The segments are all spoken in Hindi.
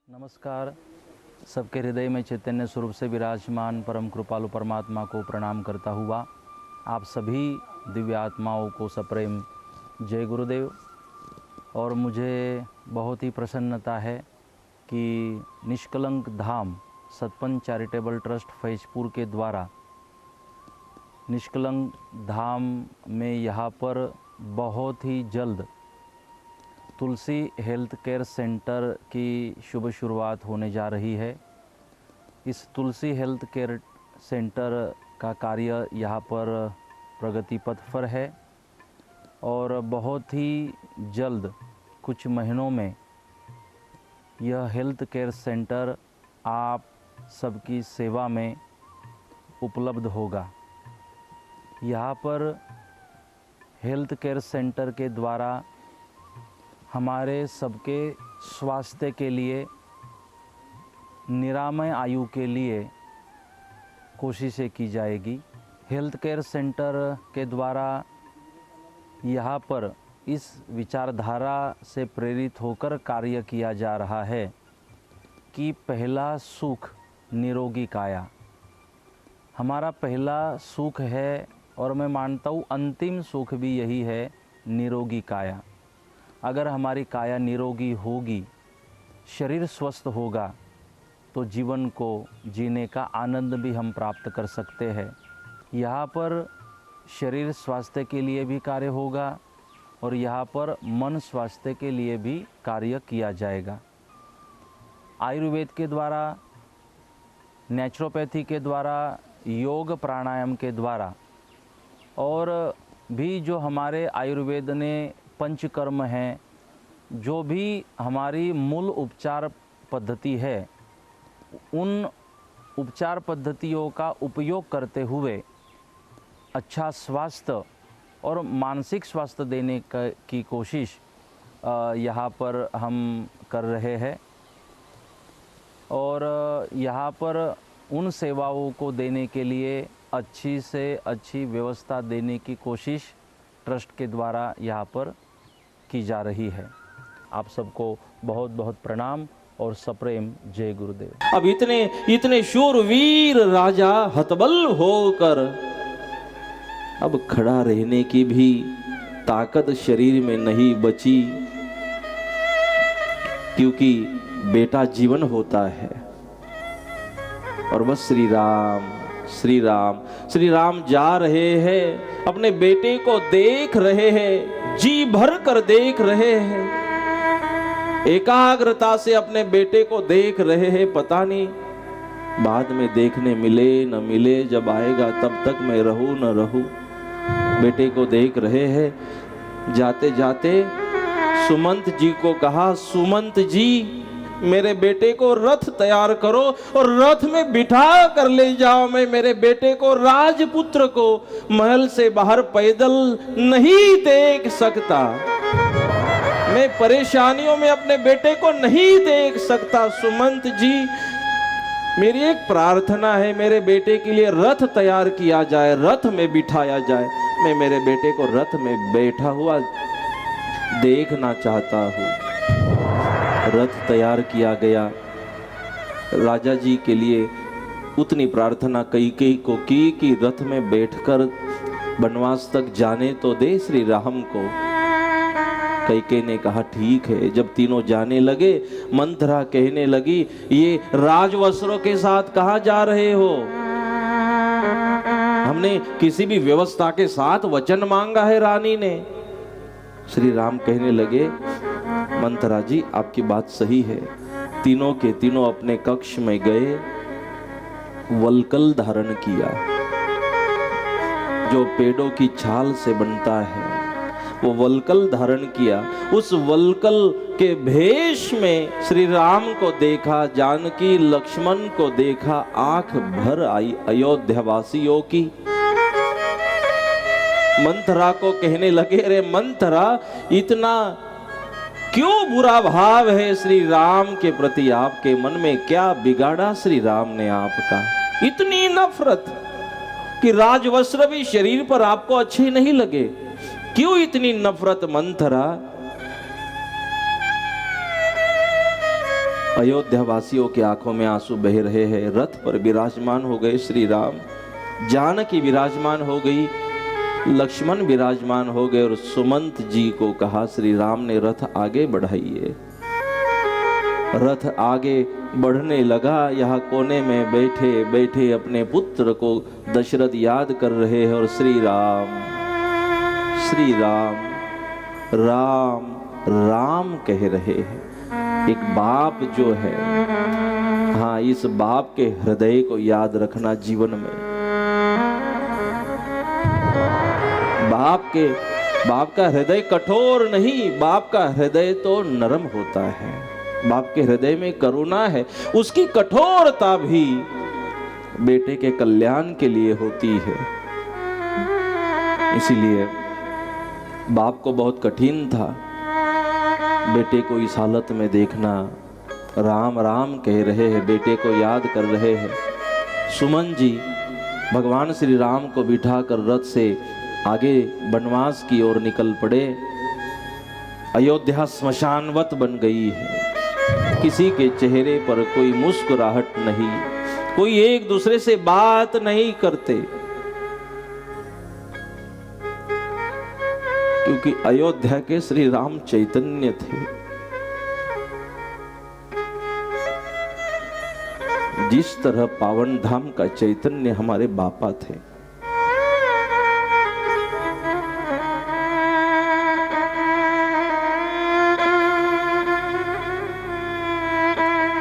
नमस्कार। सबके हृदय में चैतन्य स्वरूप से विराजमान परम कृपालु परमात्मा को प्रणाम करता हुआ आप सभी दिव्य आत्माओं को सप्रेम जय गुरुदेव। और मुझे बहुत ही प्रसन्नता है कि निष्कलंक धाम सतपंच चैरिटेबल ट्रस्ट फैजपुर के द्वारा निष्कलंक धाम में यहाँ पर बहुत ही जल्द तुलसी हेल्थ केयर सेंटर की शुभ शुरुआत होने जा रही है। इस तुलसी हेल्थ केयर सेंटर का कार्य यहाँ पर प्रगति पथ पर है और बहुत ही जल्द कुछ महीनों में यह हेल्थ केयर सेंटर आप सबकी सेवा में उपलब्ध होगा। यहाँ पर हेल्थ केयर सेंटर के द्वारा हमारे सबके स्वास्थ्य के लिए, निरामय आयु के लिए कोशिशें की जाएगी। हेल्थ केयर सेंटर के द्वारा यहाँ पर इस विचारधारा से प्रेरित होकर कार्य किया जा रहा है कि पहला सुख निरोगी काया हमारा पहला सुख है और मैं मानता हूँ अंतिम सुख भी यही है, निरोगी काया। अगर हमारी काया निरोगी होगी, शरीर स्वस्थ होगा तो जीवन को जीने का आनंद भी हम प्राप्त कर सकते हैं। यहाँ पर शरीर स्वास्थ्य के लिए भी कार्य होगा और यहाँ पर मन स्वास्थ्य के लिए भी कार्य किया जाएगा। आयुर्वेद के द्वारा, नेचुरोपैथी के द्वारा, योग प्राणायाम के द्वारा और भी जो हमारे आयुर्वेद ने पंचकर्म हैं, जो भी हमारी मूल उपचार पद्धति है, उन उपचार पद्धतियों का उपयोग करते हुए अच्छा स्वास्थ्य और मानसिक स्वास्थ्य देने की कोशिश यहाँ पर हम कर रहे हैं। और यहाँ पर उन सेवाओं को देने के लिए अच्छी से अच्छी व्यवस्था देने की कोशिश ट्रस्ट के द्वारा यहाँ पर की जा रही है। आप सबको बहुत बहुत प्रणाम और सप्रेम जय गुरुदेव। अब इतने शूरवीर राजा हतबल होकर अब खड़ा रहने की भी ताकत शरीर में नहीं बची, क्योंकि बेटा जीवन होता है और बस श्री राम श्री राम श्री राम जा रहे हैं, अपने बेटे को देख रहे हैं, जी भर कर देख रहे हैं, एकाग्रता से अपने बेटे को देख रहे हैं। पता नहीं बाद में देखने मिले न मिले, जब आएगा तब तक मैं रहूं न रहूं। बेटे को देख रहे हैं। जाते जाते सुमंत जी को कहा, सुमंत जी मेरे बेटे को रथ तैयार करो और रथ में बिठा कर ले जाओ। मैं मेरे बेटे को, राजपुत्र को महल से बाहर पैदल नहीं देख सकता, मैं परेशानियों में अपने बेटे को नहीं देख सकता। सुमंत जी मेरी एक प्रार्थना है, मेरे बेटे के लिए रथ तैयार किया जाए, रथ में बिठाया जाए। मैं मेरे बेटे को रथ में बैठा हुआ देखना चाहता हूँ। रथ तैयार किया गया। राजा जी के लिए उतनी प्रार्थना कैकेयी को की कि रथ में बैठकर वनवास तक जाने तो दे श्री राम को। कैकेयी ने कहा ठीक है। जब तीनों जाने लगे, मंथरा कहने लगी, ये राजवस्त्रों के साथ कहाँ जा रहे हो? हमने किसी भी व्यवस्था के साथ वचन मांगा है रानी ने। श्री राम कहने लगे, मंथरा जी आपकी बात सही है। तीनों के तीनों अपने कक्ष में गए, वलकल धारण किया, जो पेड़ों की छाल से बनता है, वो वलकल धारण किया। उस वलकल के भेष में श्री राम को देखा, जानकी लक्ष्मण को देखा, आंख भर आई अयोध्यावासियों की। मंथरा को कहने लगे, अरे मंथरा इतना क्यों बुरा भाव है श्री राम के प्रति? आपके मन में क्या बिगाड़ा श्री राम ने आपका? इतनी नफरत कि राजवस्त्र भी शरीर पर आपको अच्छे नहीं लगे। क्यों इतनी नफरत मंथरा? अयोध्या वासियों की आंखों में आंसू बह रहे हैं। रथ पर विराजमान हो गए श्री राम, जानकी विराजमान हो गई, लक्ष्मण विराजमान हो गए और सुमंत जी को कहा, श्री राम ने रथ आगे बढ़ाइए। रथ आगे बढ़ने लगा। यहाँ कोने में बैठे बैठे अपने पुत्र को दशरथ याद कर रहे हैं और श्री राम राम राम कह रहे हैं। एक बाप जो है, हाँ, इस बाप के हृदय को याद रखना जीवन में। बाप का हृदय कठोर नहीं, बाप का हृदय तो नरम होता है। बाप के हृदय में करुणा है, उसकी कठोरता भी बेटे के कल्याण के लिए होती है। इसीलिए बाप को बहुत कठिन था बेटे को इस हालत में देखना। राम राम कह रहे हैं, बेटे को याद कर रहे हैं। सुमन जी भगवान श्री राम को बिठाकर रथ से आगे वनवास की ओर निकल पड़े। अयोध्या श्मशानवत बन गई है। किसी के चेहरे पर कोई मुस्कुराहट नहीं, कोई एक दूसरे से बात नहीं करते, क्योंकि अयोध्या के श्री राम चैतन्य थे। जिस तरह पावन धाम का चैतन्य हमारे बापा थे।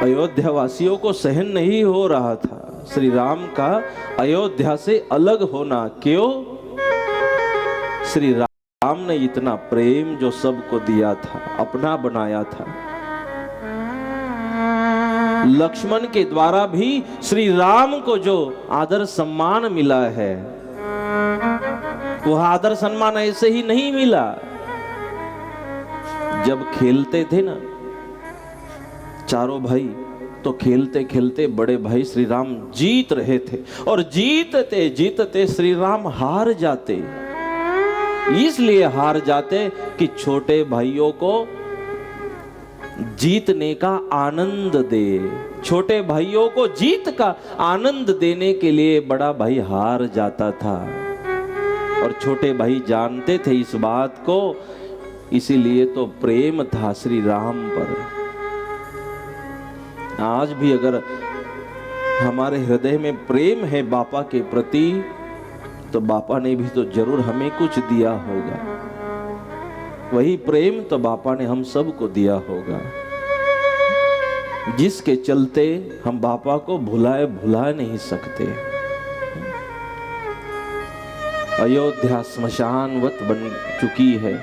अयोध्या वासियों को सहन नहीं हो रहा था श्री राम का अयोध्या से अलग होना। क्यों? श्री राम ने इतना प्रेम जो सबको दिया था, अपना बनाया था। लक्ष्मण के द्वारा भी श्री राम को जो आदर सम्मान मिला है, वह आदर सम्मान ऐसे ही नहीं मिला। जब खेलते थे ना चारों भाई, तो खेलते खेलते बड़े भाई श्री राम जीत रहे थे और जीतते जीतते श्री राम हार जाते। इसलिए हार जाते कि छोटे भाइयों को जीतने का आनंद दे। छोटे भाइयों को जीत का आनंद देने के लिए बड़ा भाई हार जाता था और छोटे भाई जानते थे इस बात को। इसीलिए तो प्रेम था श्री राम पर। आज भी अगर हमारे हृदय में प्रेम है बापा के प्रति, तो बापा ने भी तो जरूर हमें कुछ दिया होगा। वही प्रेम तो बापा ने हम सबको दिया होगा, जिसके चलते हम बापा को भुला नहीं सकते। अयोध्या श्मशानवत बन चुकी है।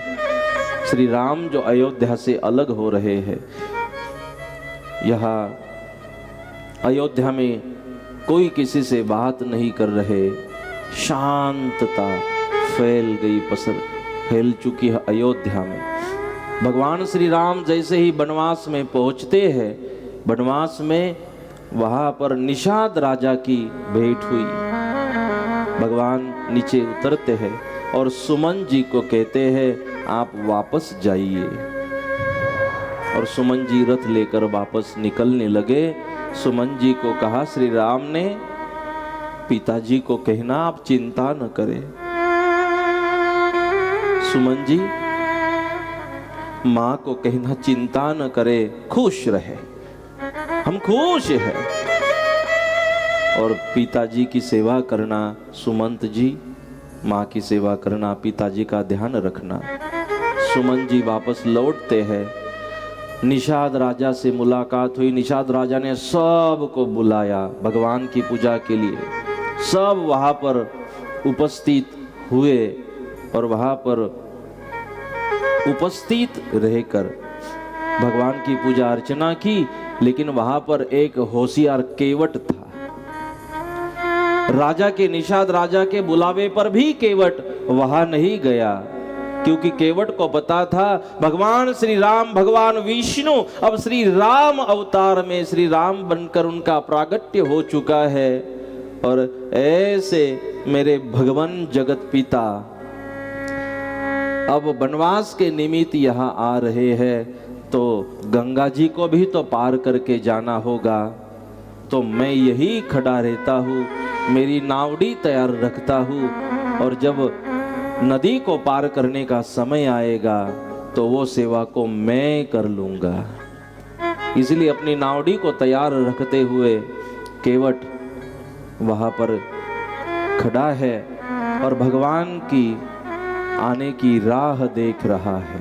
श्री राम जो अयोध्या से अलग हो रहे हैं। यहाँ अयोध्या में कोई किसी से बात नहीं कर रहे। शांतता फैल चुकी है अयोध्या में। भगवान श्री राम जैसे ही वनवास में पहुंचते हैं, वनवास में वहां पर निषाद राजा की भेंट हुई। भगवान नीचे उतरते हैं और सुमन जी को कहते हैं, आप वापस जाइए। और सुमन जी रथ लेकर वापस निकलने लगे। सुमन जी को कहा, श्री राम ने पिताजी को कहना आप चिंता न करें। सुमन जी माँ को कहना चिंता न करे, खुश रहे, हम खुश हैं। और पिताजी की सेवा करना, सुमंत जी माँ की सेवा करना, पिताजी का ध्यान रखना। सुमन जी वापस लौटते हैं। निषाद राजा से मुलाकात हुई। निषाद राजा ने सबको बुलाया भगवान की पूजा के लिए। सब वहां पर उपस्थित हुए और वहां पर उपस्थित रहकर भगवान की पूजा अर्चना की। लेकिन वहां पर एक होशियार केवट था। राजा के, निषाद राजा के बुलावे पर भी केवट वहां नहीं गया, क्योंकि केवट को पता था भगवान श्री राम, भगवान विष्णु अब श्री राम अवतार में श्री राम बनकर उनका प्रागट्य हो चुका है। और ऐसे मेरे भगवान जगत पिता अब वनवास के निमित्त यहाँ आ रहे हैं। तो गंगा जी को भी तो पार करके जाना होगा, तो मैं यही खड़ा रहता हूँ, मेरी नावड़ी तैयार रखता हूँ, और जब नदी को पार करने का समय आएगा तो वो सेवा को मैं कर लूँगा। इसलिए अपनी नावड़ी को तैयार रखते हुए केवट वहाँ पर खड़ा है और भगवान की आने की राह देख रहा है।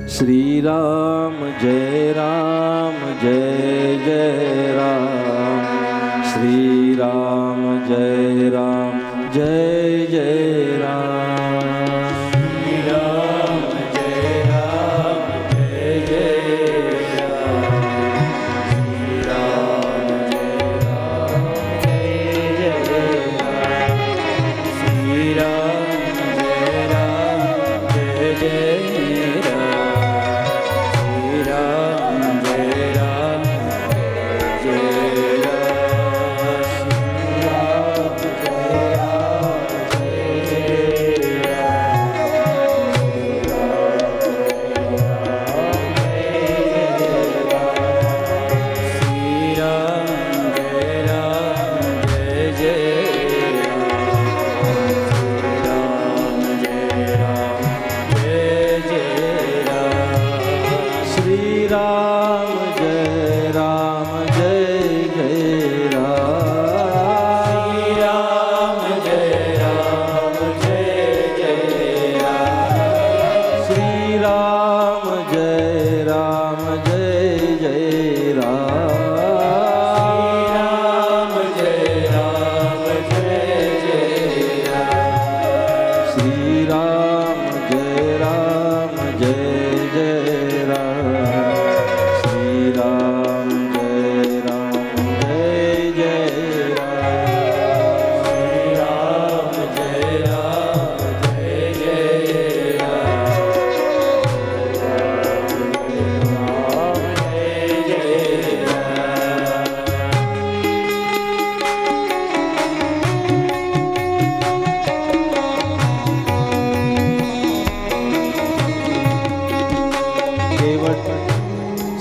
श्री राम जय जय राम, श्री राम जय जय राम, श्री राम जय जय राम, श्री राम जय राम, श्री राम जय जय राम,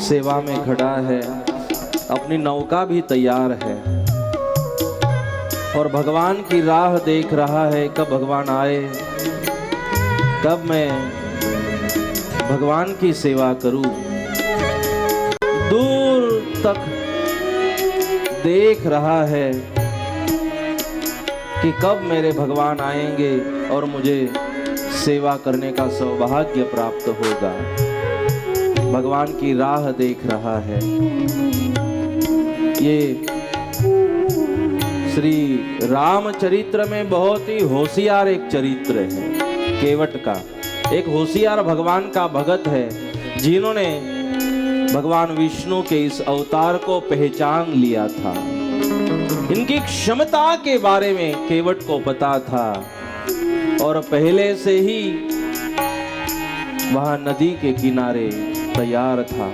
सेवा में खड़ा है, अपनी नौका भी तैयार है और भगवान की राह देख रहा है, कब भगवान आए, कब मैं भगवान की सेवा करूं। दूर तक देख रहा है कि कब मेरे भगवान आएंगे और मुझे सेवा करने का सौभाग्य प्राप्त होगा। भगवान की राह देख रहा है। ये श्री रामचरित्र में बहुत ही होशियार एक चरित्र है केवट का। एक होशियार भगवान का भगत है जिन्होंने भगवान विष्णु के इस अवतार को पहचान लिया था। इनकी क्षमता के बारे में केवट को पता था और पहले से ही वहां नदी के किनारे तैयार था।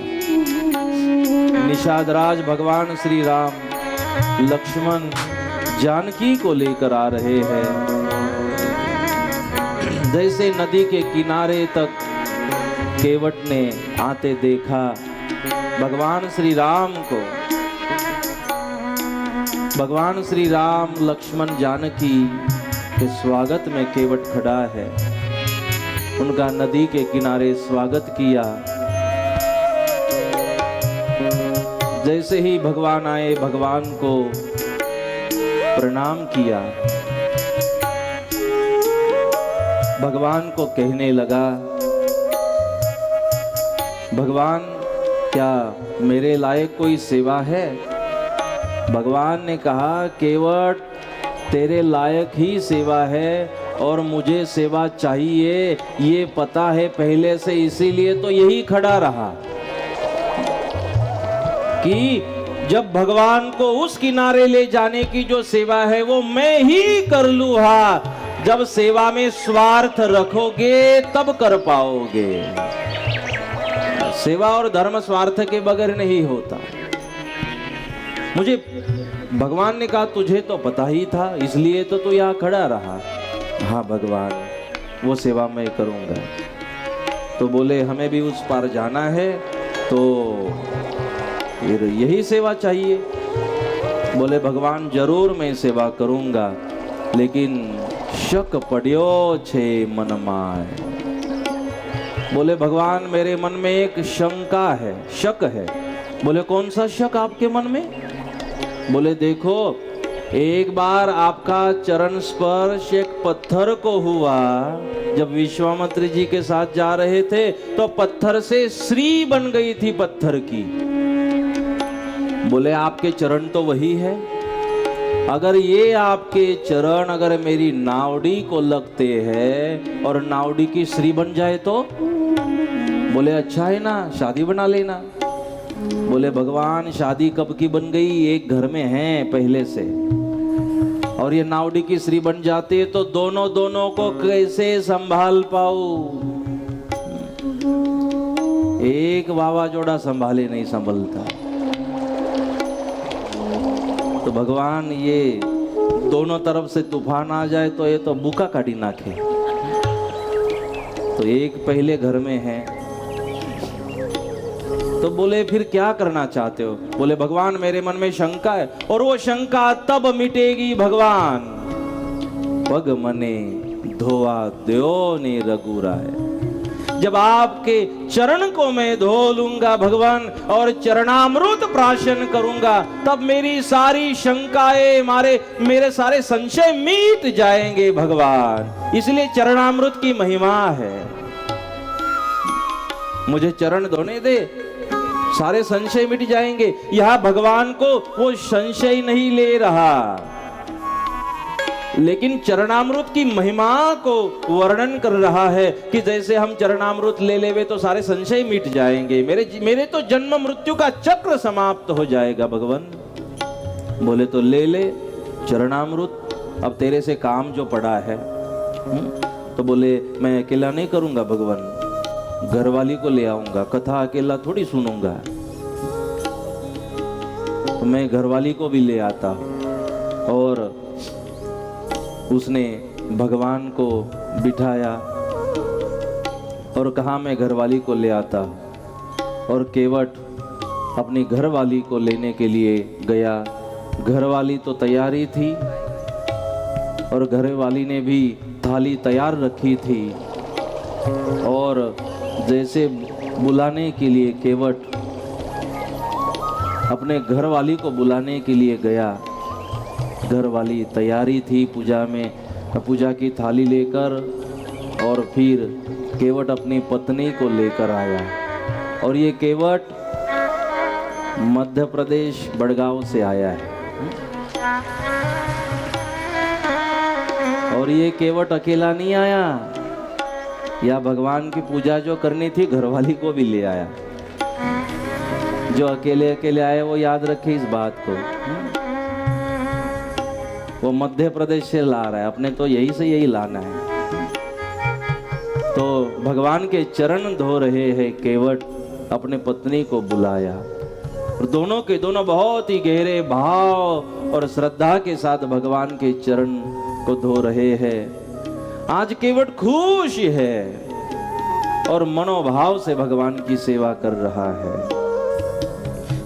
निषादराज भगवान श्री राम लक्ष्मण जानकी को लेकर आ रहे हैं। जैसे नदी के किनारे तक केवट ने आते देखा भगवान श्री राम को, भगवान श्री राम लक्ष्मण जानकी के स्वागत में केवट खड़ा है। उनका नदी के किनारे स्वागत किया। जैसे ही भगवान आए भगवान को प्रणाम किया। भगवान को कहने लगा, भगवान क्या मेरे लायक कोई सेवा है? भगवान ने कहा, केवट तेरे लायक ही सेवा है और मुझे सेवा चाहिए ये पता है पहले से, इसीलिए तो यही खड़ा रहा कि जब भगवान को उस किनारे ले जाने की जो सेवा है वो मैं ही कर लूँगा। जब सेवा में स्वार्थ रखोगे तब कर पाओगे। सेवा और धर्म स्वार्थ के बगैर नहीं होता। मुझे भगवान ने कहा तुझे तो पता ही था इसलिए तो तू यहाँ खड़ा रहा। हाँ भगवान, वो सेवा मैं करूंगा। तो बोले हमें भी उस पार जाना है, तो फिर यही सेवा चाहिए। बोले भगवान जरूर मैं सेवा करूंगा, लेकिन शक पड़ियो छे मन माय। बोले भगवान मेरे मन में एक शंका है, शक है। बोले कौन सा शक आपके मन में? बोले देखो, एक बार आपका चरण स्पर्श एक पत्थर को हुआ, जब विश्वामित्र जी के साथ जा रहे थे तो पत्थर से श्री बन गई थी, पत्थर की। बोले आपके चरण तो वही है, अगर ये आपके चरण अगर मेरी नावड़ी को लगते हैं और नावड़ी की श्री बन जाए तो? बोले अच्छा है ना, शादी बना लेना। बोले भगवान शादी कब की बन गई, एक घर में है पहले से, और ये नावड़ी की श्री बन जाती है तो दोनों को कैसे संभाल पाऊं? एक वावा जोड़ा संभाले नहीं संभलता। तो भगवान ये दोनों तरफ से तूफान आ जाए तो ये तो बुका काटी नाखे। तो एक पहले घर में है, तो बोले फिर क्या करना चाहते हो? बोले भगवान मेरे मन में शंका है, और वो शंका तब मिटेगी भगवान पग मने धोआ द्यो ने रघुराय। जब आपके चरण को मैं धो लूंगा भगवान और चरणामृत प्राशन करूंगा, तब मेरी सारी शंकाएं, मेरे सारे संशय मिट जाएंगे भगवान। इसलिए चरणामृत की महिमा है। मुझे चरण धोने दे, सारे संशय मिट जाएंगे। यहां भगवान को वो संशय नहीं ले रहा, लेकिन चरणामृत की महिमा को वर्णन कर रहा है कि जैसे हम चरणामृत ले लेवे तो सारे संशय मिट जाएंगे, मेरे तो जन्म मृत्यु का चक्र समाप्त हो जाएगा भगवान। बोले तो ले ले चरणामृत, अब तेरे से काम जो पड़ा है। तो बोले मैं अकेला नहीं करूंगा भगवान, घरवाली को ले आऊंगा, कथा अकेला थोड़ी सुनूंगा। तो मैं घरवाली को भी ले आता हूं। और उसने भगवान को बिठाया और कहा मैं घरवाली को ले आता। और केवट अपनी घरवाली को लेने के लिए गया। घरवाली तो तैयारी थी और घरवाली ने भी थाली तैयार रखी थी। और जैसे बुलाने के लिए केवट अपने घरवाली को बुलाने के लिए गया, घरवाली तैयारी थी पूजा में, पूजा की थाली लेकर, और फिर केवट अपनी पत्नी को लेकर आया। और ये केवट मध्य प्रदेश बड़गांव से आया है। और ये केवट अकेला नहीं आया, या भगवान की पूजा जो करनी थी घरवाली को भी ले आया। जो अकेले अकेले आए वो याद रखे इस बात को। वो मध्य प्रदेश से ला रहा है, अपने तो यही से यही लाना है। तो भगवान के चरण धो रहे हैं केवट, अपने पत्नी को बुलाया। और दोनों के दोनों बहुत ही गहरे भाव और श्रद्धा के साथ भगवान के चरण को धो रहे हैं। आज केवट खुश है और मनोभाव से भगवान की सेवा कर रहा है।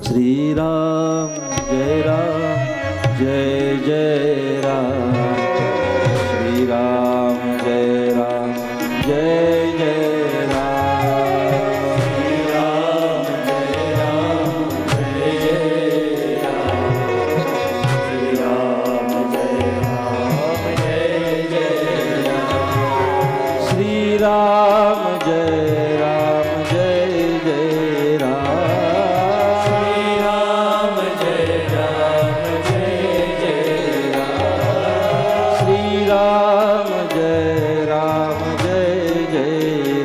श्री राम जय राम जय जय राम, श्री राम जय राम जय जय राम, श्री राम जय राम जय जय राम, श्री राम जय राम जय जय राम, श्री राम जय राम जय जय राम, श्री राम जय राम जय जय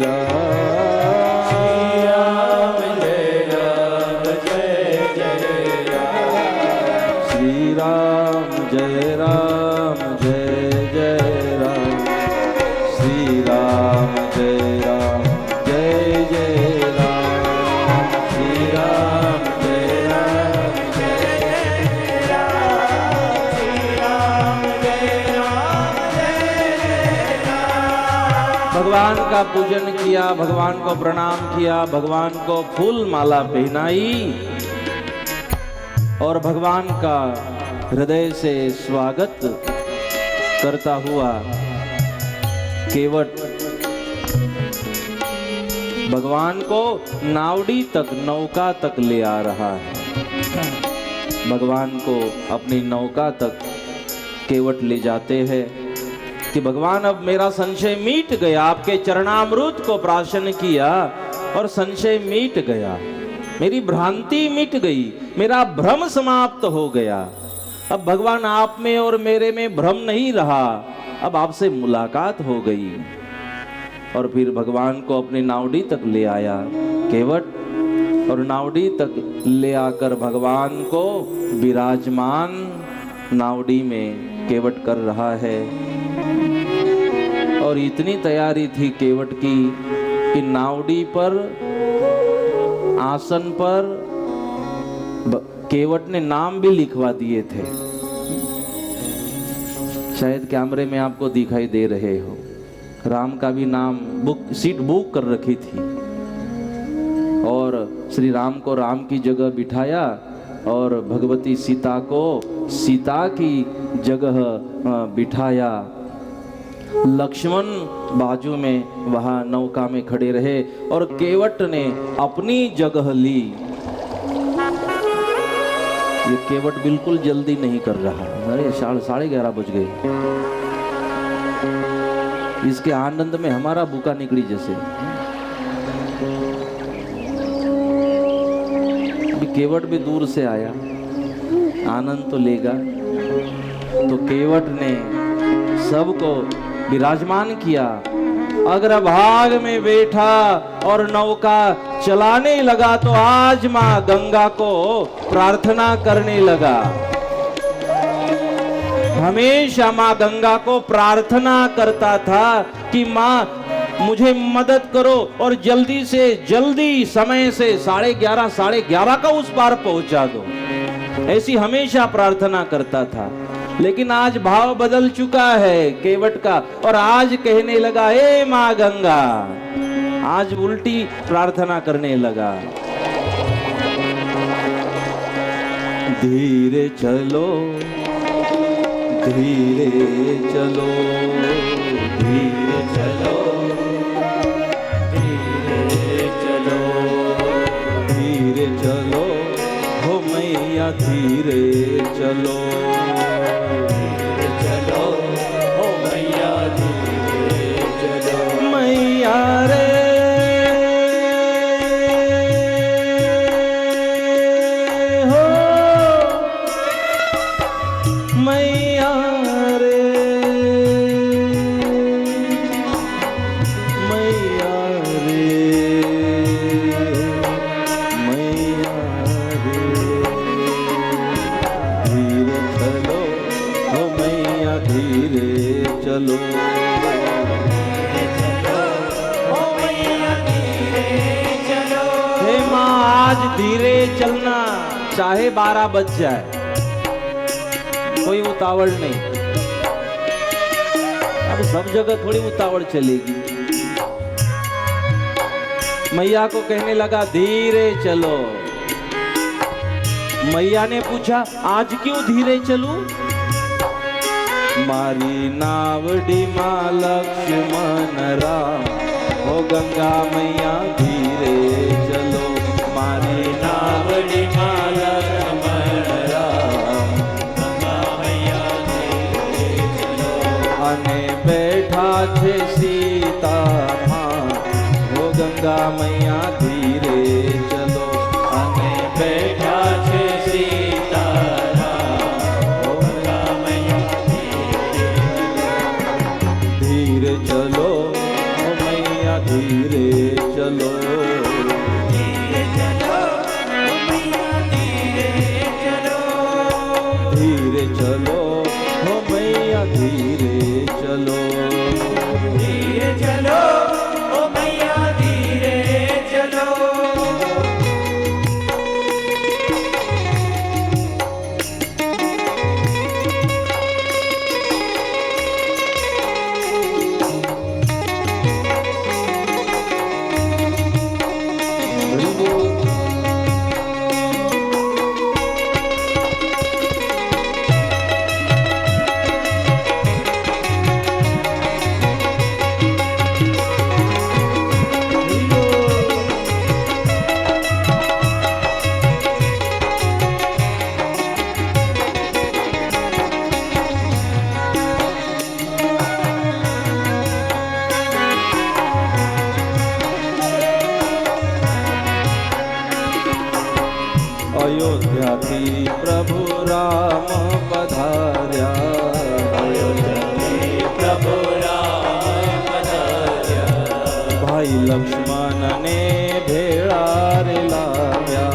राम, श्री राम जय राम जय जय राम, श्री राम जय राम जय जय राम, श्री राम जय राम जय जय राम, श्री राम जय राम जय जय राम, श्री राम जय राम जय जय राम, श्री राम जय राम जय जय राम। भगवान का पूजन किया, भगवान को प्रणाम किया, भगवान को फूल माला पहनाई और भगवान का हृदय से स्वागत करता हुआ केवट भगवान को नावड़ी तक, नौका तक ले आ रहा है। भगवान को अपनी नौका तक केवट ले जाते हैं कि भगवान अब मेरा संशय मिट गया, आपके चरणामृत को प्राशन किया और संशय मिट गया, मेरी भ्रांति मिट गई, मेरा भ्रम समाप्त हो गया। अब भगवान आप में और मेरे में भ्रम नहीं रहा, अब आपसे मुलाकात हो गई। और फिर भगवान को अपनी नावड़ी तक ले आया केवट, और नावड़ी तक ले आकर भगवान को विराजमान नावड़ी में केवट कर रहा है। और इतनी तैयारी थी केवट की कि नावड़ी पर, आसन पर केवट ने नाम भी लिखवा दिए थे। शायद कैमरे में आपको दिखाई दे रहे हो। राम का भी नाम सीट बुक कर रखी थी और श्री राम को राम की जगह बिठाया और भगवती सीता को सीता की जगह बिठाया। लक्ष्मण बाजू में वहां नौका में खड़े रहे और केवट ने अपनी जगह ली। ये केवट बिल्कुल जल्दी नहीं कर रहा। अरे 11:30 बज गए। इसके आनंद में हमारा बुका निकली जैसे। केवट भी दूर से आया, आनंद तो लेगा। तो केवट ने सबको विराजमान किया, अग्रभाग में बैठा और नौका चलाने लगा। तो आज माँ गंगा को प्रार्थना करने लगा। हमेशा माँ गंगा को प्रार्थना करता था कि माँ मुझे मदद करो और जल्दी से जल्दी समय से 11:30 का उस पार पहुंचा दो। ऐसी हमेशा प्रार्थना करता था। लेकिन आज भाव बदल चुका है केवट का और आज कहने लगा, हे माँ गंगा, आज उल्टी प्रार्थना करने लगा। धीरे चलो, धीरे चलो, धीरे चलो, धीरे चलो, धीरे चलो, हो मैया धीरे चलो, धीरे चलो, हो मैया धीरे चलो। मैया रे हो, मैया रे, मैया रे, मैया रे, धीरे चलो, हो मैया धीरे चलो, हो मैया धीरे चलो। हे माँ, आज धीरे चलना, चाहे 12 बज जाए, कोई उतावल नहीं। अब सब जगह थोड़ी उतावल चलेगी। मैया को कहने लगा, धीरे चलो। मैया ने पूछा, आज क्यों धीरे चलूं? मारी नावड़ी माँ लक्ष्मण राम, हो गंगा मैया धीरे चलो। मारी नावड़ी माँ लक्ष्मण राम, गंगा मैया धीरे चलो। अने बैठा छे सीता माँ, हो गंगा मैया धीरे चलो। अने बैठा छे सीता राम, हो गंगा मैया धीरे चलो, हो मैया धीरे चलो, अयोध्याथी प्रभु राम पधार्या, अयोध्याथी प्रभु राम पधार्या, भाई लक्ष्मण ने भेड़ा रे लाव्या,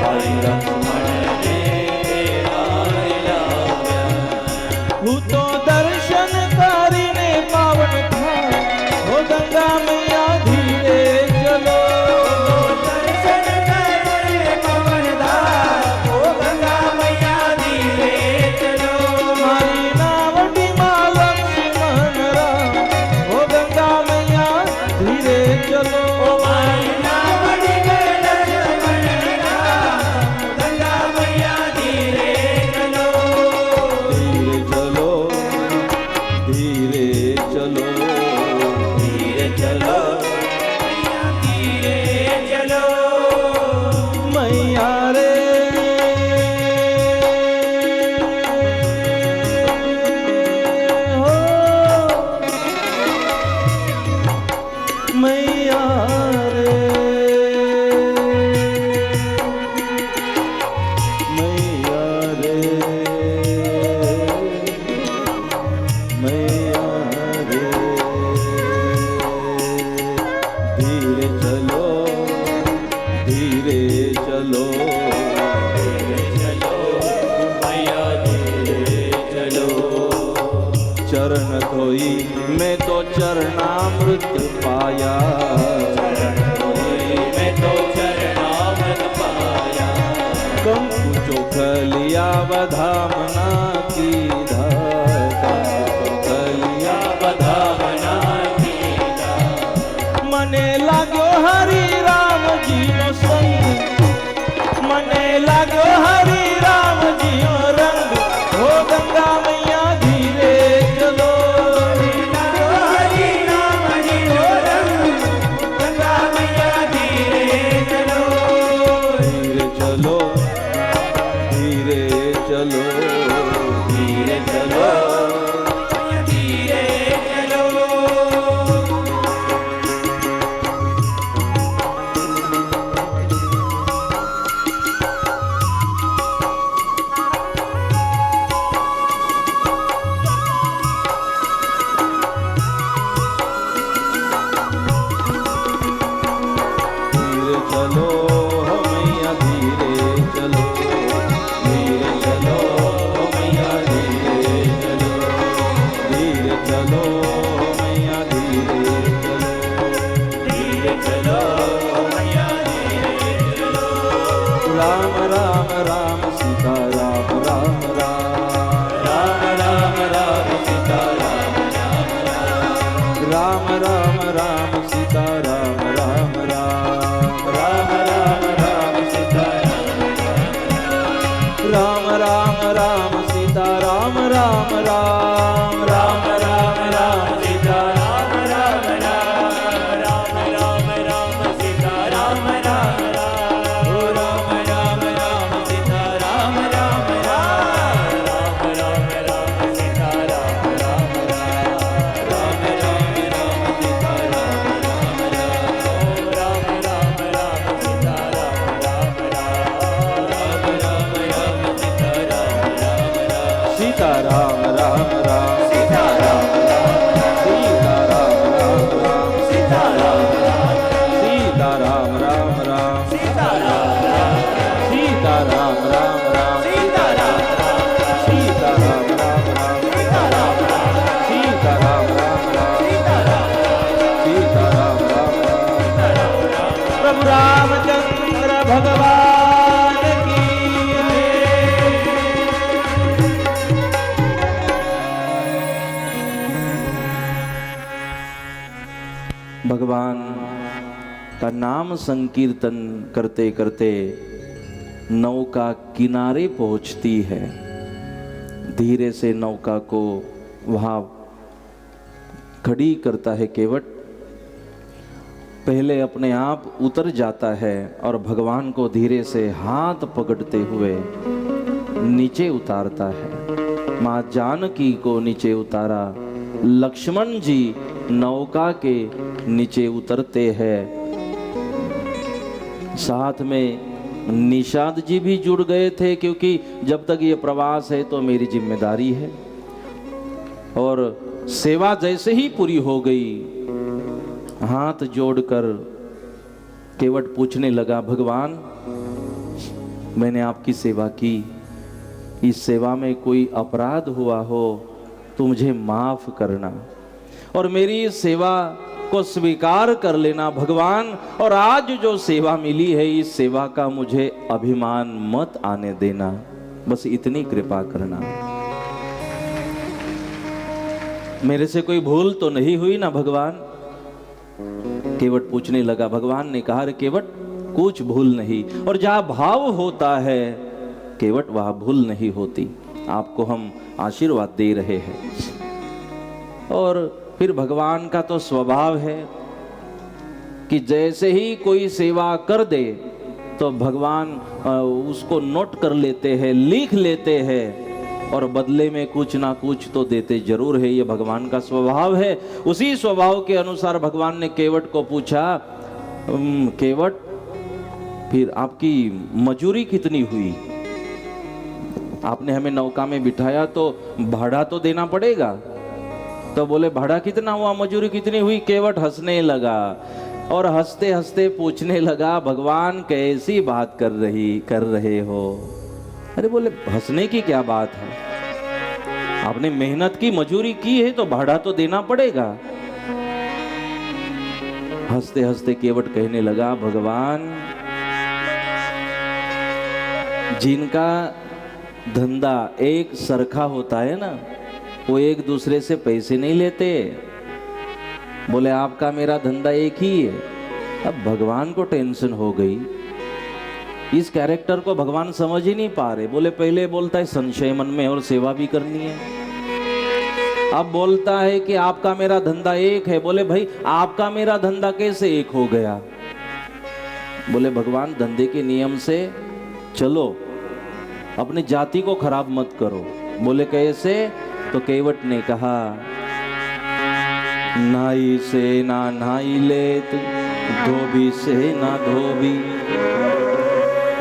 भाई लक्ष्मण ने भेड़ा रे लाव्या, હું તો દર્શન કરીને પાવન થા, હો ગંગા મૈયા ધીરે ચલો, दर्शन करने पवन धार, ओ गंगा मैया धीरे चलो, મારી નાવડીમાં લક્ષ્મણ રામ, હો ગંગા મૈયા ધીરે ચલો, ओ माई नावड़ी में लक्ष्मण राम, गंगा मैया धीरे चलो, धीरे चलो, धीरे चलो, धीरे चलो, मैया रे हो, मैया रे, मैया रे, मैया रे, धीरे चलो, धीरे चलो, धीरे चलो, मैया धीरे चलो, चरण धोई मैं तो चरणामृत पाया, चरण धोई मैं तो चरणामृत पाया, कंकु चोख लिया बधामना की धागा, लिया बधावना कीधा, मने लागो हरि राम जी नो संग, मने लागो हरि राम जी नो रंग, हो गंगा मैया धीरे चलो, हरि राम जी हो रंग, गंगा मैया धीरे चलो, धीरे चलो, धीरे चलो, धीरे चलो, धीरे चलो, धीरे चलो, हो मैया धीरे चलो, धीरे चलो, हो मैया धीरे चलो, धीरे चलो, हो मैया धीरे चलो, धीरे चलो, मैया धीरे चलो, राम राम राम सीता राम राम राम, राम राम राम सीता राम राम राम राम राम सीता राम राम राम, राम राम राम सीता राम राम राम सीता राम राम राम, राम राम राम सीता राम राम राम, राम राम राम सीता राम राम राम, ओ राम राम राम सीता राम राम राम, राम राम राम सीता राम राम राम, राम राम राम सीता राम राम राम, राम राम राम सीता राम राम राम, राम राम राम सीता राम राम राम, सीता राम राम राम, सीता राम राम, सीता राम राम राम, सीता राम राम, सीता राम राम राम, सीता राम राम, सीता राम राम राम, सीता राम राम, सीता राम राम राम, सीता राम राम, प्रभु रामचंद्र भगवान की भगवान का नाम संकीर्तन करते करते नौका किनारे पहुंचती है। धीरे से नौका को वहां खड़ी करता है केवट, पहले अपने आप उतर जाता है और भगवान को धीरे से हाथ पकड़ते हुए नीचे उतारता है। माँ जानकी को नीचे उतारा, लक्ष्मण जी नौका के नीचे उतरते हैं, साथ में निषाद जी भी जुड़ गए थे, क्योंकि जब तक ये प्रवास है तो मेरी जिम्मेदारी है। और सेवा जैसे ही पूरी हो गई, हाथ जोड़कर केवट पूछने लगा, भगवान मैंने आपकी सेवा की, इस सेवा में कोई अपराध हुआ हो तो मुझे माफ करना और मेरी इस सेवा को स्वीकार कर लेना भगवान। और आज जो सेवा मिली है, इस सेवा का मुझे अभिमान मत आने देना, बस इतनी कृपा करना। मेरे से कोई भूल तो नहीं हुई ना भगवान? केवट पूछने लगा। भगवान ने कहा, केवट कुछ भूल नहीं, और जहां भाव होता है केवट वहां भूल नहीं होती। आपको हम आशीर्वाद दे रहे हैं। और फिर भगवान का तो स्वभाव है कि जैसे ही कोई सेवा कर दे तो भगवान उसको नोट कर लेते हैं, लिख लेते हैं और बदले में कुछ ना कुछ तो देते जरूर है। ये भगवान का स्वभाव है। उसी स्वभाव के अनुसार भगवान ने केवट को पूछा, केवट फिर आपकी मजूरी कितनी हुई? आपने हमें नौका में बिठाया तो भाड़ा तो देना पड़ेगा। तो बोले, भाड़ा कितना हुआ, मजूरी कितनी हुई? केवट हंसने लगा और हंसते हंसते पूछने लगा, भगवान कैसी बात कर रहे हो? अरे बोले, हंसने की क्या बात है, आपने मेहनत की, मजूरी की है तो भाड़ा तो देना पड़ेगा। हंसते हंसते केवट कहने लगा, भगवान जिनका धंधा एक सरखा होता है ना, वो एक दूसरे से पैसे नहीं लेते। बोले, आपका मेरा धंधा एक ही है। अब भगवान को टेंशन हो गई, इस कैरेक्टर को भगवान समझ ही नहीं पा रहे। बोले, पहले बोलता है संशय मन में और सेवा भी करनी है, अब बोलता है कि आपका मेरा धंधा एक है। बोले, भाई आपका मेरा धंधा कैसे एक हो गया? बोले, भगवान धंधे के नियम से चलो, अपनी जाति को खराब मत करो। बोले, कैसे? तो केवट ने कहा, नाई से ना नाई लेत, धोबी से ना धोबी,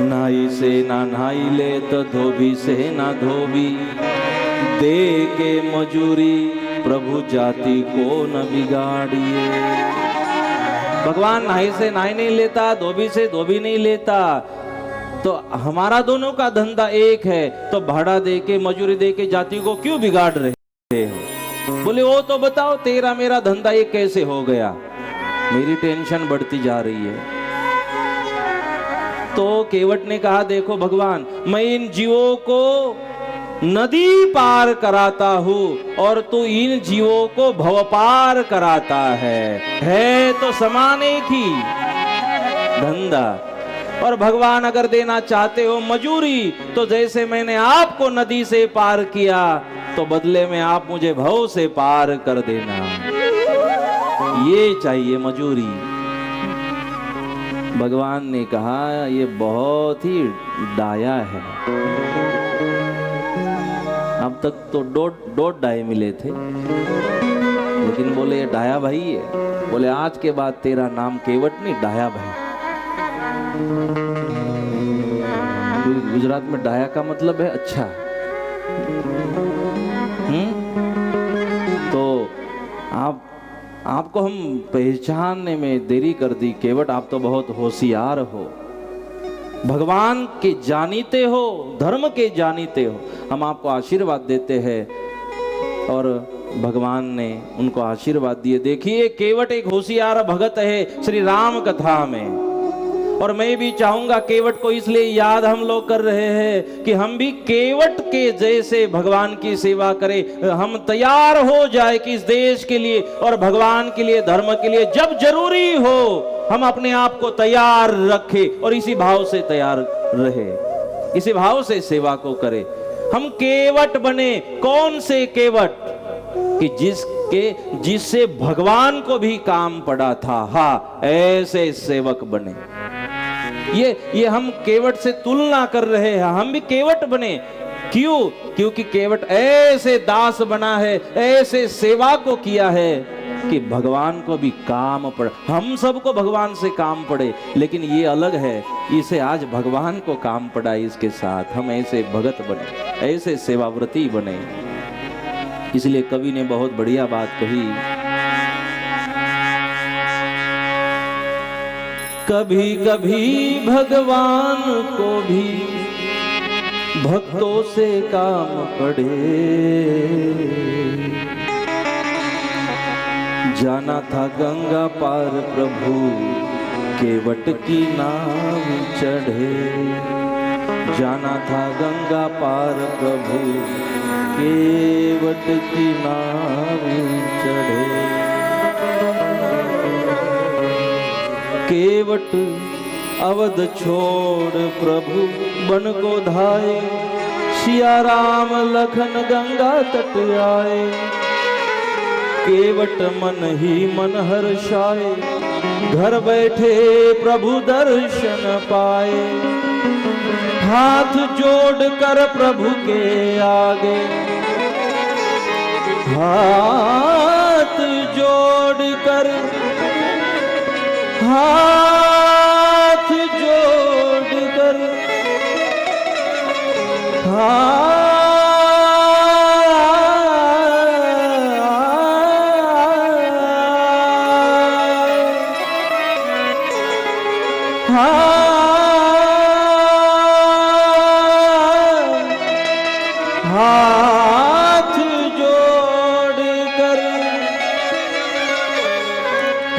नाई से ना नाई लेत, धोबी से ना धोबी, दे के मजूरी प्रभु जाति को न बिगाड़िए। भगवान नाई से नाई नहीं लेता, धोबी से धोबी नहीं लेता, तो हमारा दोनों का धंधा एक है, तो भाड़ा दे के, मजूरी दे के जाति को क्यों बिगाड़ रहे हो? बोले, वो तो बताओ, तेरा मेरा धंधा एक कैसे हो गया? मेरी टेंशन बढ़ती जा रही है। तो केवट ने कहा, देखो भगवान, मैं इन जीवों को नदी पार कराता हूँ और तू इन जीवों को भव पार कराता है तो समान एक ही धंधा। और भगवान अगर देना चाहते हो मजूरी, तो जैसे मैंने आपको नदी से पार किया, तो बदले में आप मुझे भव से पार कर देना, ये चाहिए मजूरी। भगवान ने कहा, ये बहुत ही डाया है। अब तक तो डोट डाये मिले थे, लेकिन बोले, ये डाया भाई है। बोले, आज के बाद तेरा नाम केवट नहीं, डाया भाई। गुजरात में डाया का मतलब है अच्छा। तो आपको हम पहचानने में देरी कर दी केवट, आप तो बहुत होशियार हो, भगवान के जानीते हो, धर्म के जानीते हो। हम आपको आशीर्वाद देते हैं। और भगवान ने उनको आशीर्वाद दिए। देखिए, केवट एक होशियार भगत है श्री राम कथा में। और मैं भी चाहूंगा, केवट को इसलिए याद हम लोग कर रहे हैं कि हम भी केवट के जैसे भगवान की सेवा करें, हम तैयार हो जाए कि इस देश के लिए और भगवान के लिए, धर्म के लिए जब जरूरी हो हम अपने आप को तैयार रखें और इसी भाव से तैयार रहे, इसी भाव से सेवा को करें। हम केवट बने। कौन से केवट? कि जिससे भगवान को भी काम पड़ा था। हाँ, ऐसे सेवक बने। ये हम केवट से तुलना कर रहे हैं, हम भी केवट बने। क्यों? क्योंकि केवट ऐसे दास बना है, ऐसे सेवा को किया है कि भगवान को भी काम पड़े, हम सबको भगवान से काम पड़े, लेकिन ये अलग है, इसे आज भगवान को काम पड़ा। इसके साथ हम ऐसे भगत बने, ऐसे सेवाव्रती बने। इसलिए कवि ने बहुत बढ़िया बात कही, कभी कभी भगवान को भी भक्तों से काम पड़े। जाना था गंगा पार प्रभु केवट की नाव चढ़े। जाना था गंगा पार प्रभु केवट की नाव चढ़े। केवट अवध छोड़ प्रभु बन को धाए। सिया राम लखन गंगा तट आए। केवट मन ही मन हर्षाए। घर बैठे प्रभु दर्शन पाए। हाथ जोड़ कर प्रभु के आगे, हाथ जोड़ कर, हाथ जोड़ कर,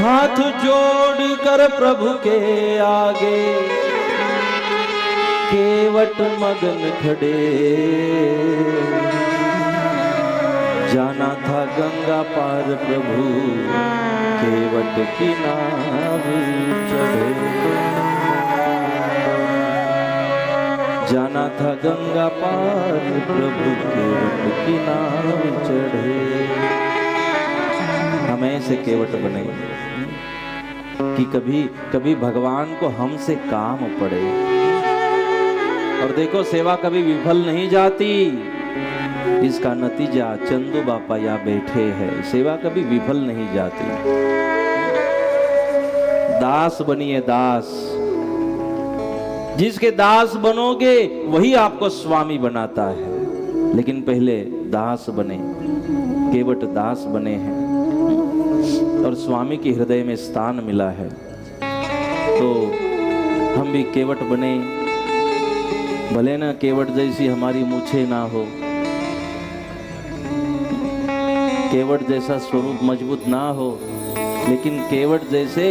हाथ जोड़ कर प्रभु के आगे केवट मगन खड़े। जाना था गंगा पार प्रभु केवट की नाव चढ़े। जाना था गंगा पार प्रभु केवट की नाव चढ़े। हम ऐसे केवट बने कि कभी कभी भगवान को हमसे काम पड़े। और देखो सेवा कभी विफल नहीं जाती। इसका नतीजा चंदू बापा यहाँ बैठे हैं। सेवा कभी विफल नहीं जाती। दास बनिए दास। जिसके दास बनोगे वही आपको स्वामी बनाता है। लेकिन पहले दास बने, केवट दास बने हैं और स्वामी के हृदय में स्थान मिला है। तो हम भी केवट बने। भले ना केवट जैसी हमारी मूछें ना हो, केवट जैसा स्वरूप मजबूत ना हो, लेकिन केवट जैसे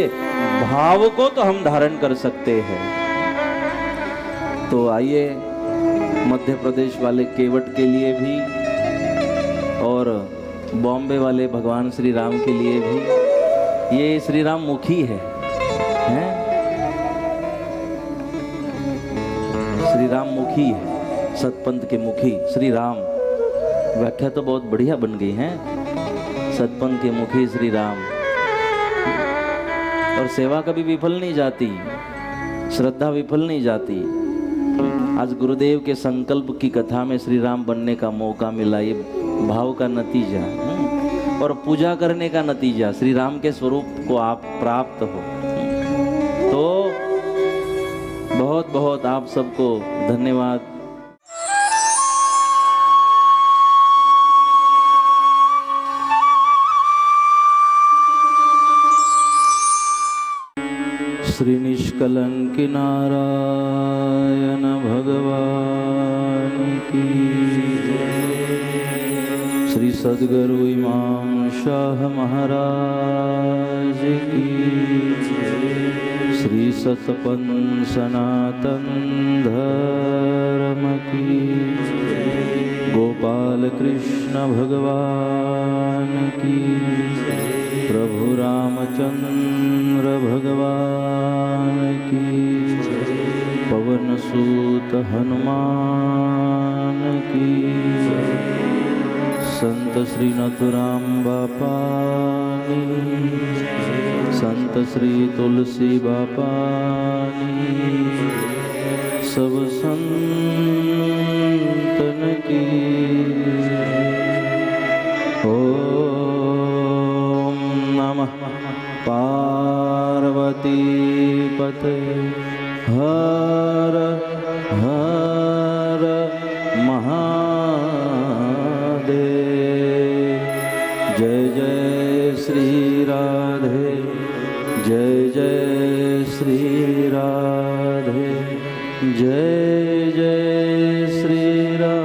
भाव को तो हम धारण कर सकते हैं। तो आइए मध्य प्रदेश वाले केवट के लिए भी और बॉम्बे वाले भगवान श्री राम के लिए भी, ये श्री राम मुखी है, हैं? श्री राम मुखी है, सतपंथ के मुखी श्री राम। व्याख्या तो बहुत बढ़िया बन गई है, सतपंथ के मुखी श्री राम। और सेवा कभी विफल नहीं जाती, श्रद्धा विफल नहीं जाती। आज गुरुदेव के संकल्प की कथा में श्री राम बनने का मौका मिला। ये भाव का नतीजा और पूजा करने का नतीजा, श्री राम के स्वरूप को आप प्राप्त हो। तो बहुत बहुत आप सबको धन्यवाद। श्री निष्कलंक नारायण भगवान की, श्री सद्गुरु इमाम शाह महाराज की, श्री सतपंथ सनातन धर्म की, गोपाल कृष्ण भगवान की, प्रभु रामचंद्र भगवान की, पवन सूत हनुमान की, संत श्री नथुराम बापानी, संत श्री तुलसी बापानी, सब संतन की। ओम पते हर हर महादेव। जय जय श्री राधे, जय जय श्री राधे, जय जय श्री राधे।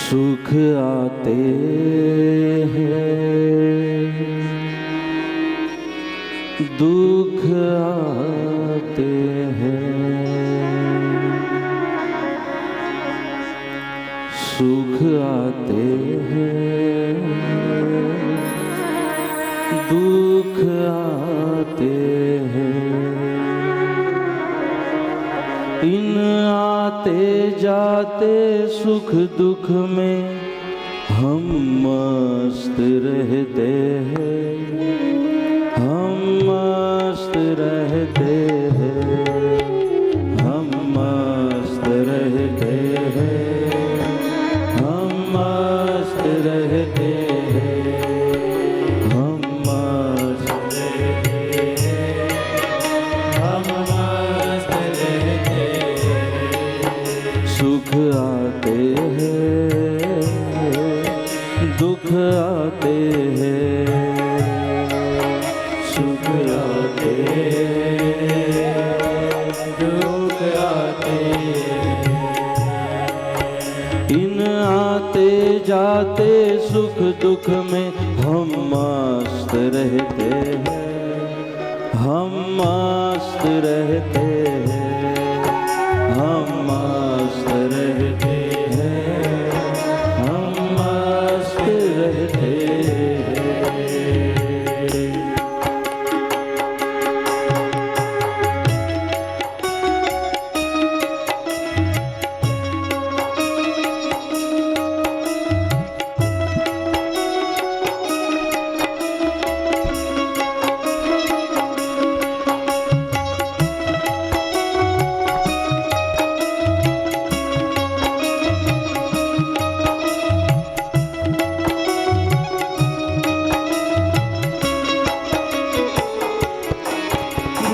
सुख आते हैं, दुख आते हैं, सुख आते हैं, दुख आते हैं। इन आते जाते सुख दुख में हम मस्त रहते हैं, हम मस्त रहते हैं, हम मस्त रहते हैं, हम मस्त रहते हैं, हम मस्त रहते हैं, हम मस्त रहते हैं। सुख आते हैं, दुख आते हैं, सुख आते हैं, दुख आते हैं। इन आते जाते सुख दुख में हम मस्त रहते हैं, हम मस्त रहते हैं, हम मस्त रहते हैं, हम मस्त रहते हैं।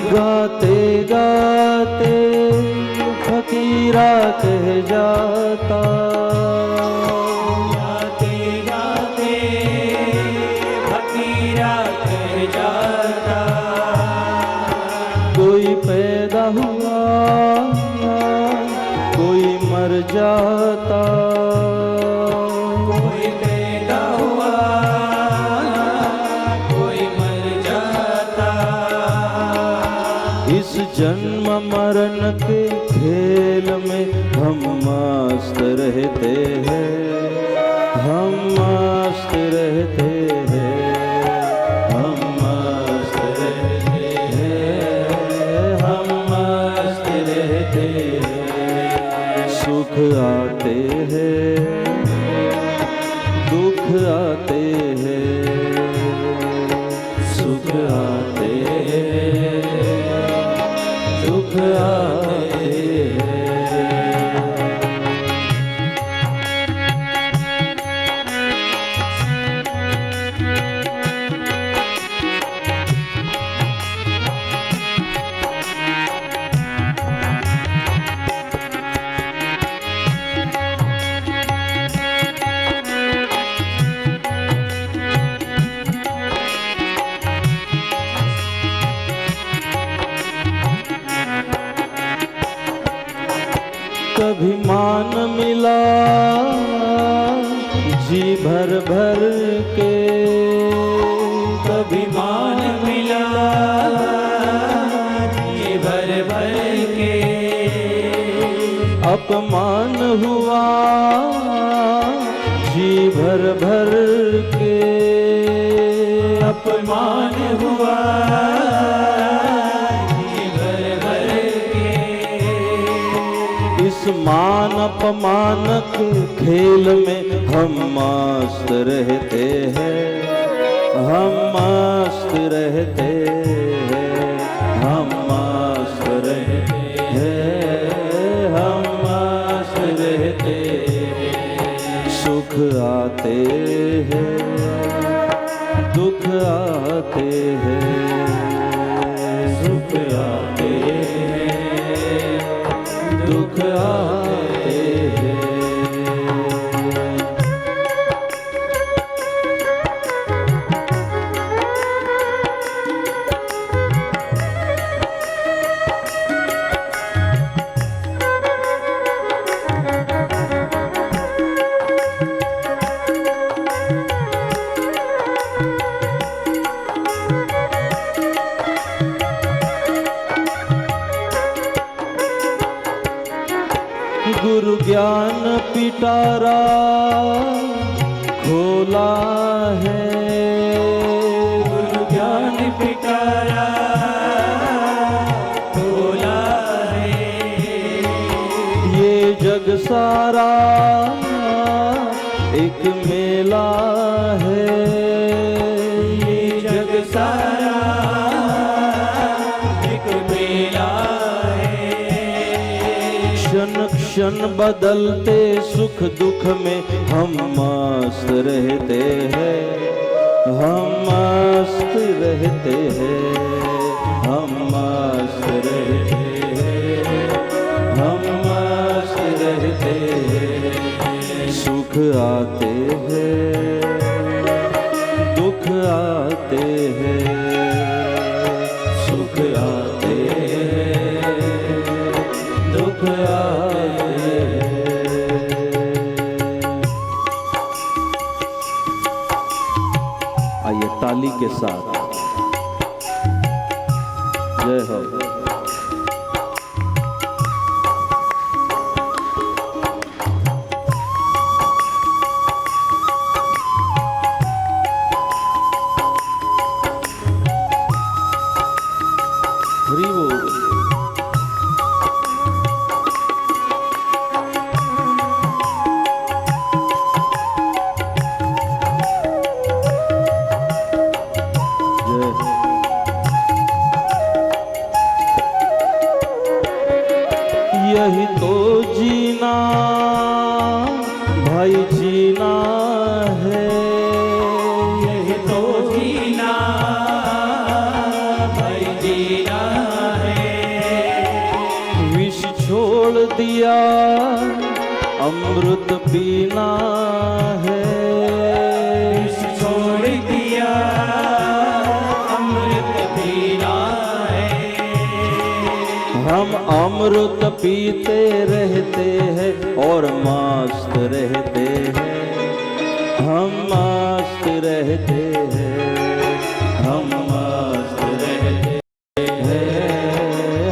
गाते गाते फकीरा कह जाता, गाते गाते फकीरा कह जाता। कोई पैदा हुआ कोई मर जाता, कोई पैदा हुआ कोई मर जाता। इस जन्म मरण के खेल में हम मस्त रहते हैं, हम मस्त रहते हैं, हम मस्त रहते हैं, हम मस्त रहते हैं। सुख आते हैं, दुख आते हैं, सुख आते हैं, दुख आते हैं। कभी मान मिला जी भर भर के, कभी मान मिला जी भर भर के। अपमान हुआ जी भर भर के, अपमान हुआ जी भर भर के। इस मान अपमान के खेल में हम मस्त रहते हैं, हम मस्त रहते हैं, हम मस्त रहते हैं, हम मस्त रहते हैं। सुख आते हैं, दुख आते हैं, सुख आते हैं, दुख आते हैं। गुरु ज्ञान पिटारा खोला है, गुरु ज्ञान पिटारा खोला है। ये जग सारा एक मेला है, ये जग सारा एक मेला है। क्षण क्षण बदलते सुख दुख में हम मस्त रहते हैं, हम मस्त रहते हैं, हम मस्त रहते हैं, हम मस्त रहते हैं। सुख आते हैं, दुख आते हैं, सुख आते हैं, दुख आते हैं। आइए ताली के साथ जय हो। हरि बोल। यही तो जीना भाई जीना है, यही तो जीना भाई जीना है। विष छोड़ दिया अमृत पीना है, विष छोड़ दिया अमृत पीना है। हम अमृत पीते रहते हैं और मस्त रहते हैं, हम मस्त रहते हैं, हम मस्त रहते हैं,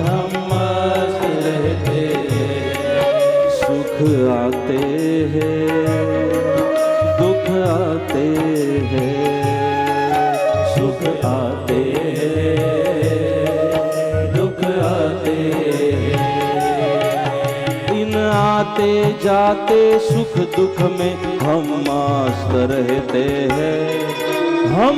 हम मस्त रहते हैं। सुख आते हैं, दुख आते हैं, सुख आते हैं, दुख आते हैं। इन आते जाते सुख दुख में हम मस्त रहते हैं, हम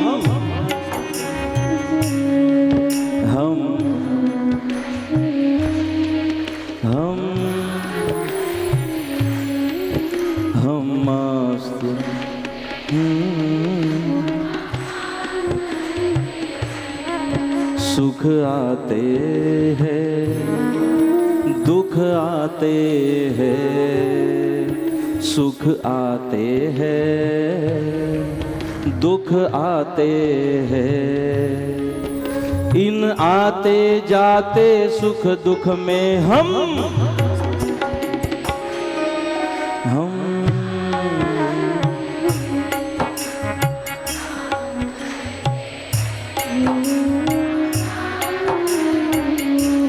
मस्त। सुख आते हैं, दुख आते हैं, सुख आते हैं, दुख आते हैं। इन आते जाते सुख दुख में हम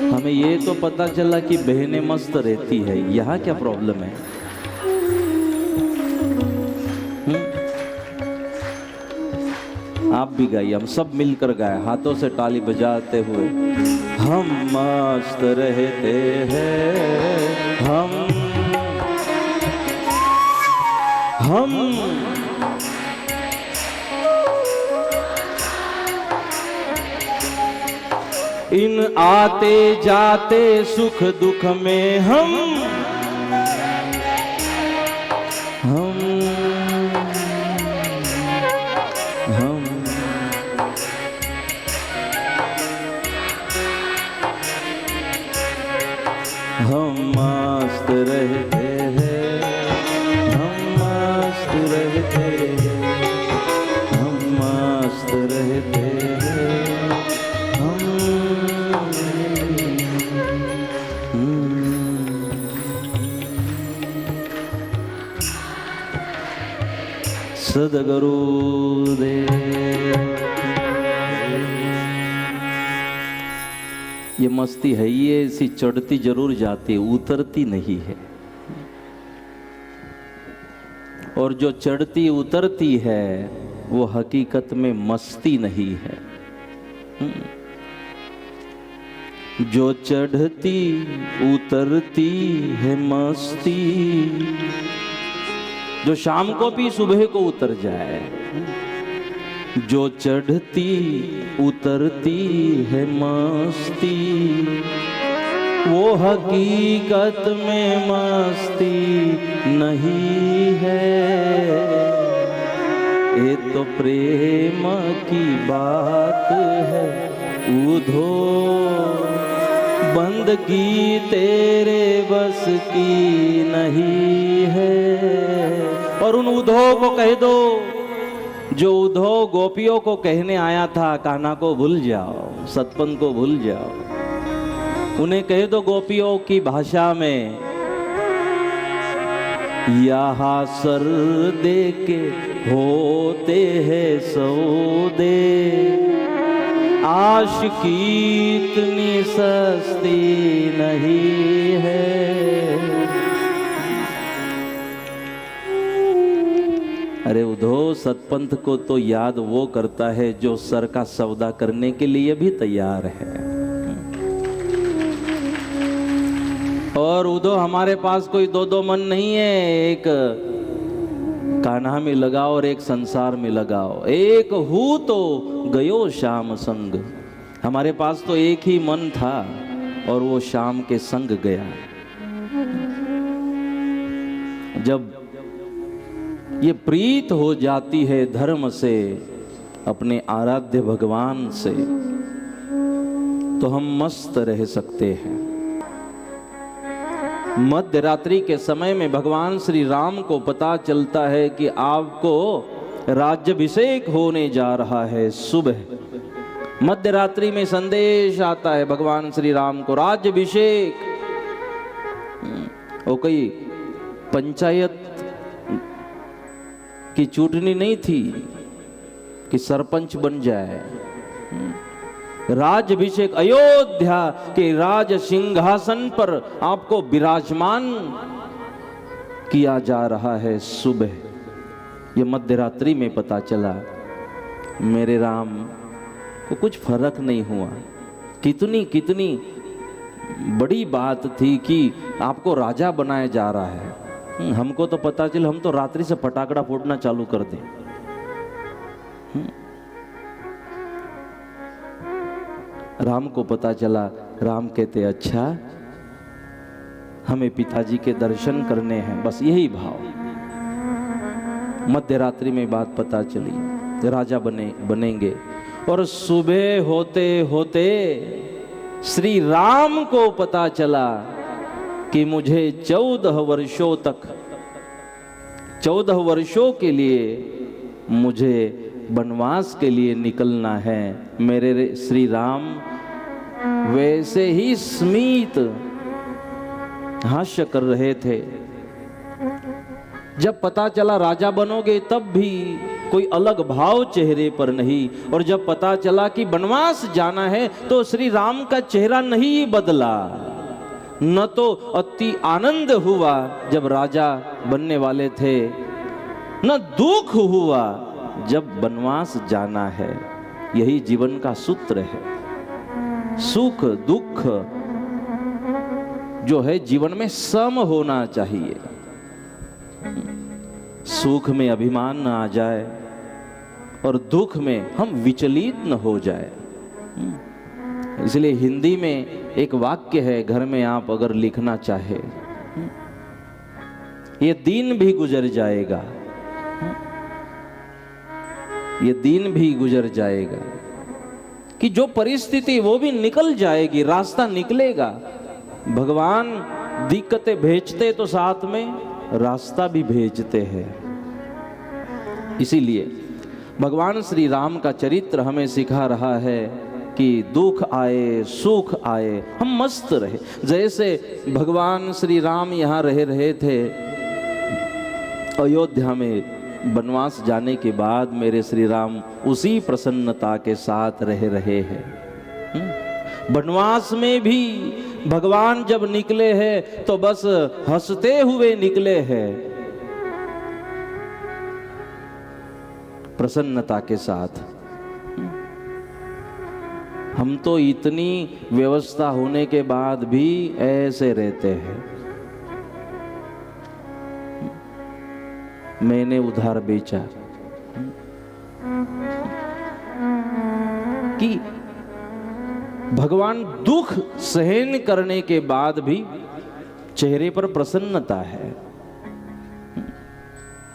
हमें ये तो पता चला कि बहनें मस्त रहती है, यहाँ क्या प्रॉब्लम है? आप भी गाइए, हम सब मिलकर गाए हाथों से ताली बजाते हुए। हम मस्त रहते हैं, हम इन आते जाते सुख दुख में हम मस्त रहते हैं, हम मस्त रहते हैं, हम मस्त रहते हैं, हम सद्गुरुदेव। ये मस्ती है, ये ऐसी चढ़ती जरूर जाती है, उतरती नहीं है। और जो चढ़ती उतरती है वो हकीकत में मस्ती नहीं है। जो चढ़ती उतरती है मस्ती, जो शाम को भी सुबह को उतर जाए। जो चढ़ती उतरती है मस्ती, वो हकीकत में मस्ती नहीं है। ये तो प्रेम की बात है, उधो बंदगी तेरे बस की नहीं है। और उन उधो को कह दो जो उधो गोपियों को कहने आया था, कान्हा को भूल जाओ, सतपंथ को भूल जाओ। उन्हें कह दो गोपियों की भाषा में, यहाँ सर दे के होते हैं सौदे, आशिकी इतनी सस्ती नहीं है। अरे उधो, सतपंथ को तो याद वो करता है जो सर का सौदा करने के लिए भी तैयार है। और उधो, हमारे पास कोई दो दो मन नहीं है, एक कान्हा में लगाओ और एक संसार में लगाओ। एक हूँ तो गयो श्याम संग, हमारे पास तो एक ही मन था और वो श्याम के संग गया। जब ये प्रीत हो जाती है धर्म से, अपने आराध्य भगवान से, तो हम मस्त रह सकते हैं। मध्य रात्रि के समय में भगवान श्री राम को पता चलता है कि आपको राज्याभिषेक होने जा रहा है। सुबह मध्य रात्रि में संदेश आता है भगवान श्री राम को, राज्याभिषेक। वो कोई पंचायत की चुटनी नहीं थी कि सरपंच बन जाए। राज्याभिषेक, अयोध्या के राज सिंहासन पर आपको विराजमान किया जा रहा है। सुबह ये मध्य रात्रि में पता चला। मेरे राम को कुछ फर्क नहीं हुआ। कितनी कितनी बड़ी बात थी कि आपको राजा बनाया जा रहा है। हमको तो पता चला, हम तो रात्रि से पटाखा फोड़ना चालू कर दें। राम को पता चला। राम कहते, अच्छा हमें पिताजी के दर्शन करने हैं, बस यही भाव। मध्य रात्रि में बात पता चली, राजा बनेंगे। और सुबह होते होते श्री राम को पता चला कि मुझे 14 वर्षों तक, 14 वर्षों के लिए मुझे वनवास के लिए निकलना है। मेरे श्री राम वैसे ही स्मित हास्य कर रहे थे। जब पता चला राजा बनोगे तब भी कोई अलग भाव चेहरे पर नहीं। और जब पता चला कि वनवास जाना है तो श्री राम का चेहरा नहीं बदला। न तो अति आनंद हुआ जब राजा बनने वाले थे, न दुख हुआ जब वनवास जाना है। यही जीवन का सूत्र है। सुख दुख जो है जीवन में सम होना चाहिए। सुख में अभिमान न आ जाए और दुख में हम विचलित न हो जाए। इसलिए हिंदी में एक वाक्य है, घर में आप अगर लिखना चाहे, ये दिन भी गुजर जाएगा, ये दिन भी गुजर जाएगा, कि जो परिस्थिति वो भी निकल जाएगी, रास्ता निकलेगा। भगवान दिक्कतें भेजते तो साथ में रास्ता भी भेजते हैं। इसीलिए भगवान श्री राम का चरित्र हमें सिखा रहा है कि दुख आए सुख आए हम मस्त रहे। जैसे भगवान श्री राम यहाँ रह रहे थे अयोध्या में, वनवास जाने के बाद मेरे श्री राम उसी प्रसन्नता के साथ रह रहे हैं। वनवास में भी भगवान जब निकले हैं तो बस हंसते हुए निकले हैं, प्रसन्नता के साथ। हम तो इतनी व्यवस्था होने के बाद भी ऐसे रहते हैं। मैंने उधार बेचा कि भगवान दुख सहन करने के बाद भी चेहरे पर प्रसन्नता है,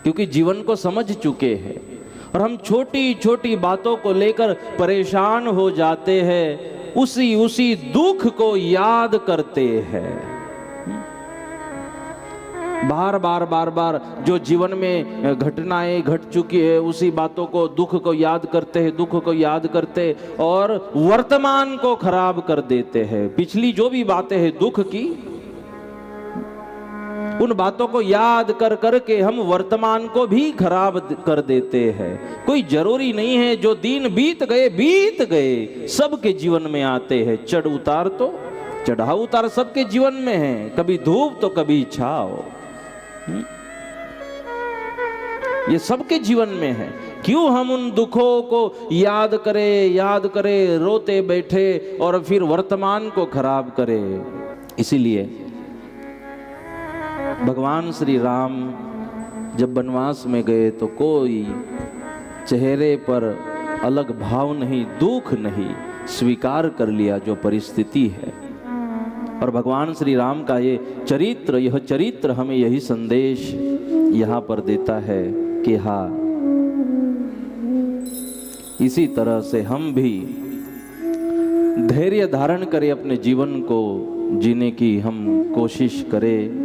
क्योंकि जीवन को समझ चुके हैं। और हम छोटी छोटी बातों को लेकर परेशान हो जाते हैं, उसी दुख को याद करते हैं। बार बार जो जीवन में घटनाएं घट चुकी है उसी बातों को, दुख को याद करते हैं, दुख को याद करते और वर्तमान को खराब कर देते हैं। पिछली जो भी बातें हैं दुख की, उन बातों को याद कर करके हम वर्तमान को भी खराब कर देते हैं। कोई जरूरी नहीं है, जो दिन बीत गए सबके जीवन में आते हैं। चढ़ाव उतार सबके जीवन में है, कभी धूप तो कभी छाव, ये सबके जीवन में है। क्यों हम उन दुखों को याद करें रोते बैठे और फिर वर्तमान को खराब करें। इसीलिए भगवान श्री राम जब वनवास में गए तो कोई चेहरे पर अलग भाव नहीं, दुख नहीं, स्वीकार कर लिया जो परिस्थिति है। और भगवान श्री राम का यह चरित्र हमें यही संदेश यहाँ पर देता है कि हाँ, इसी तरह से हम भी धैर्य धारण करें, अपने जीवन को जीने की हम कोशिश करें।